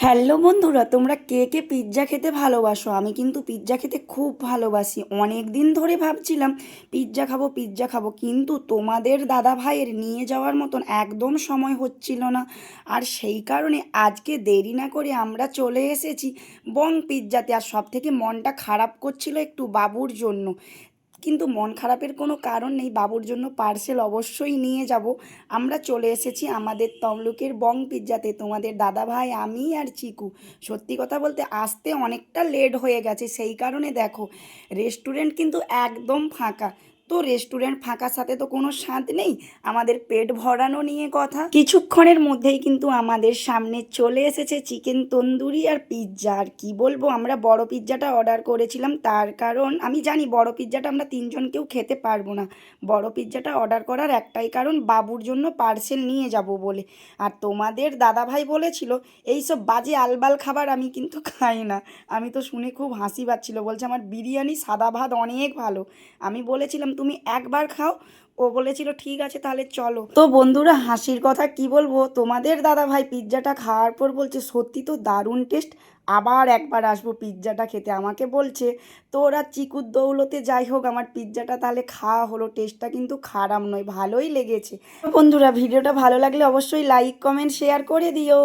Hello বন্ধুরা, তোমরা কে কে pizza খেতে ভালোবাসো? আমি কিন্তু পিৎজা খেতে খুব ভালোবাসি। অনেক দিন ধরে ভাবছিলাম পিৎজা খাবো পিৎজা খাবো, কিন্তু তোমাদের দাদা ভাইয়ের নিয়ে যাওয়ার মতন একদম সময় হচ্ছিল না। আর সেই কারণে আজকে দেরি না করে আমরা চলে এসেছি বং পিৎজাতে। আর সব থেকে মনটা খারাপ করছিল একটু বাবুর জন্য, কিন্তু মন খারাপের কোনো কারণ নেই, বাবুর জন্য পার্সেল অবশ্যই নিয়ে যাব। আমরা চলে এসেছি আমাদের তমলুকের বং পিৎজাতে, তোমাদের দাদা ভাই, আমি আর চিকু। সত্যি কথা বলতে আসতে অনেকটা লেট হয়ে গেছে, সেই কারণে দেখো রেস্টুরেন্ট কিন্তু একদম ফাঁকা। তো রেস্টুরেন্ট ফাঁকার সাথে তো কোনো স্বাদ নেই, আমাদের পেট ভরানো নিয়ে কথা। কিছুক্ষণের মধ্যেই কিন্তু আমাদের সামনে চলে এসেছে চিকেন তন্দুরি আর পিৎজা। আর কি বলবো, আমরা বড় পিৎজাটা অর্ডার করেছিলাম, তার কারণ আমি জানি বড় পিৎজাটা আমরা তিনজন কেউ খেতে পারবো না। বড় পিৎজাটা অর্ডার করার একটাই কারণ, বাবুর জন্য পার্সেল নিয়ে যাব বলে। আর তোমাদের দাদাভাই বলেছিল এইসব বাজে আলবাল খাবার আমি কিন্তু খাই না। আমি তো শুনে খুব হাসি পাচ্ছিল, বলছে আমার বিরিয়ানি সাদা ভাত অনেক ভালো। আমি বলেছিলাম তুমি একবার খাও, ও বলেছিল ঠিক আছে তাহলে চলো। তো বন্ধুরা, হাসির কথা কি বলবো, তোমাদের দাদা ভাই পিৎজাটা খাওয়ার পর বলছে সত্যি তো দারুণ টেস্ট, আবার একবার আসবো পিৎজাটা খেতে। আমাকে বলছে তো ওরা চিকুর দৌলতে যাই হোক, আমার পিৎজাটা তাহলে খাওয়া হলো, টেস্টটা কিন্তু খারাপ নয়, ভালোই লেগেছে। বন্ধুরা, ভিডিওটা ভালো লাগলে অবশ্যই লাইক কমেন্ট শেয়ার করে দিও।